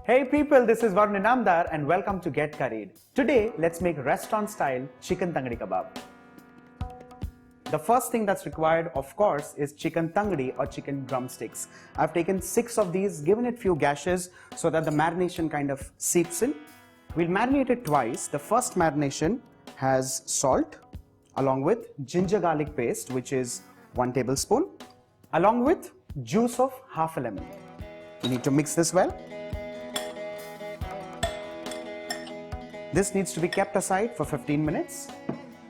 Hey people, this is Varun Inamdar and welcome to Get Curried. Today, let's make restaurant-style chicken tangdi kebab. The first thing that's required, of course, is chicken tangdi or chicken drumsticks. I've taken 6 of these, given it few gashes so that the marination kind of seeps in. We'll marinate it twice. The first marination has salt, along with ginger garlic paste, which is 1 tablespoon, along with juice of half a lemon. You need to mix this well. This needs to be kept aside for 15 minutes.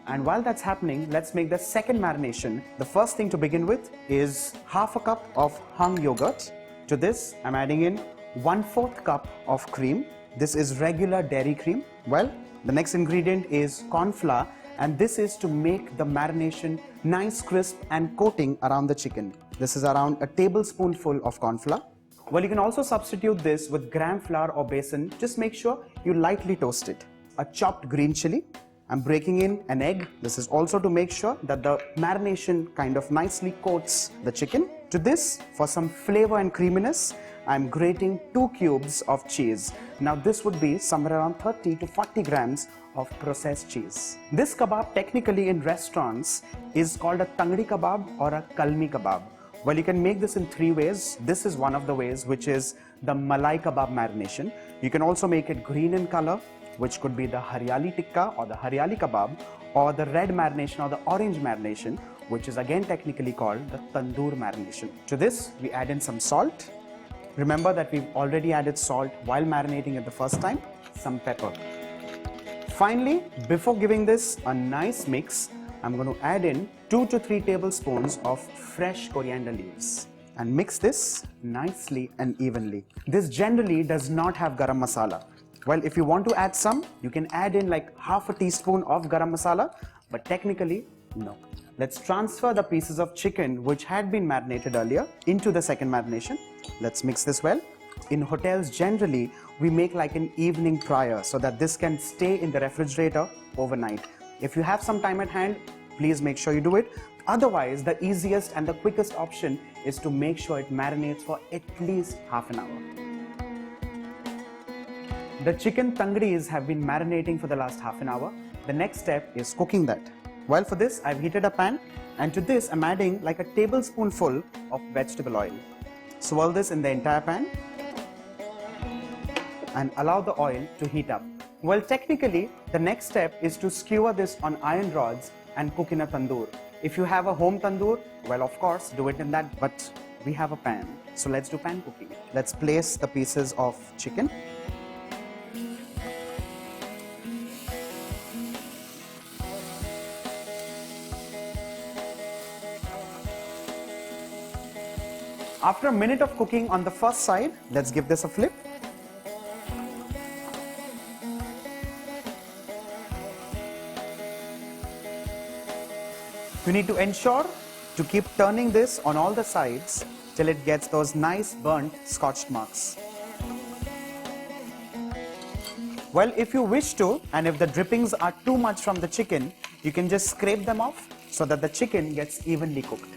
And while that's happening, let's make the second marination. The first thing to begin with is half a cup of hung yogurt. To this, I'm adding in 1/4 cup of cream. This is regular dairy cream. Well, the next ingredient is corn flour, and this is to make the marination nice, crisp and coating around the chicken. This is around a tablespoonful of corn flour. Well, you can also substitute this with gram flour or besan. Just make sure you lightly toast it. A chopped green chili. I'm breaking in an egg. This is also to make sure that the marination kind of nicely coats the chicken. To this, for some flavor and creaminess, I'm grating 2 cubes of cheese. Now this would be somewhere around 30 to 40 grams of processed cheese. This kebab technically in restaurants is called a tangdi kebab or a kalmi kebab. Well, you can make this in 3 ways. This is one of the ways, which is the malai kebab marination. You can also make it green in color, which could be the haryali tikka or the haryali kebab, or the red marination or the orange marination, which is again technically called the tandoor marination. To this, we add in some salt. Remember that we've already added salt while marinating it the first time, some pepper. Finally, before giving this a nice mix, I'm going to add in 2 to 3 tablespoons of fresh coriander leaves and mix this nicely and evenly. This generally does not have garam masala. Well, if you want to add some, you can add in like half a teaspoon of garam masala, but technically, no. Let's transfer the pieces of chicken which had been marinated earlier into the second marination. Let's mix this well. In hotels, generally, we make like an evening prior so that this can stay in the refrigerator overnight. If you have some time at hand, please make sure you do it. Otherwise, the easiest and the quickest option is to make sure it marinates for at least half an hour. The chicken tangdis have been marinating for the last half an hour. The next step is cooking that. Well, for this, I've heated a pan, and to this, I'm adding like a tablespoonful of vegetable oil. Swirl this in the entire pan and allow the oil to heat up. Well, technically, the next step is to skewer this on iron rods and cook in a tandoor. If you have a home tandoor, well, of course, do it in that, but we have a pan. So let's do pan cooking. Let's place the pieces of chicken. After a minute of cooking on the first side, let's give this a flip. You need to ensure to keep turning this on all the sides till it gets those nice burnt scorched marks. Well, if you wish to, and if the drippings are too much from the chicken, you can just scrape them off so that the chicken gets evenly cooked.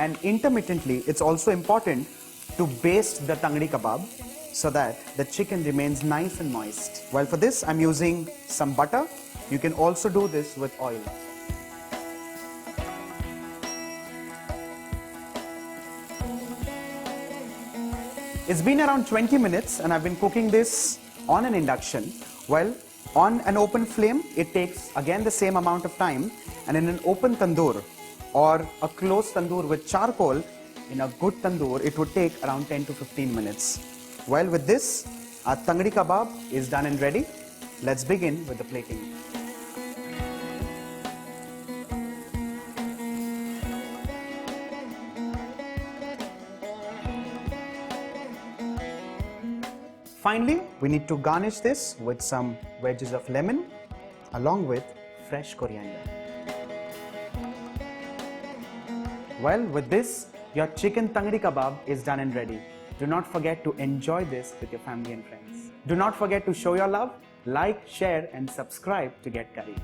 And intermittently, it's also important to baste the tangdi kebab so that the chicken remains nice and moist. Well, for this, I'm using some butter. You can also do this with oil. It's been around 20 minutes and I've been cooking this on an induction. Well, on an open flame, it takes again the same amount of time, and in an open tandoor or a closed tandoor with charcoal, in a good tandoor, it would take around 10 to 15 minutes. Well, with this, our tangdi kebab is done and ready. Let's begin with the plating. Finally, we need to garnish this with some wedges of lemon along with fresh coriander. Well, with this, your chicken tangdi kebab is done and ready. Do not forget to enjoy this with your family and friends. Do not forget to show your love, like, share and subscribe to Get Curried.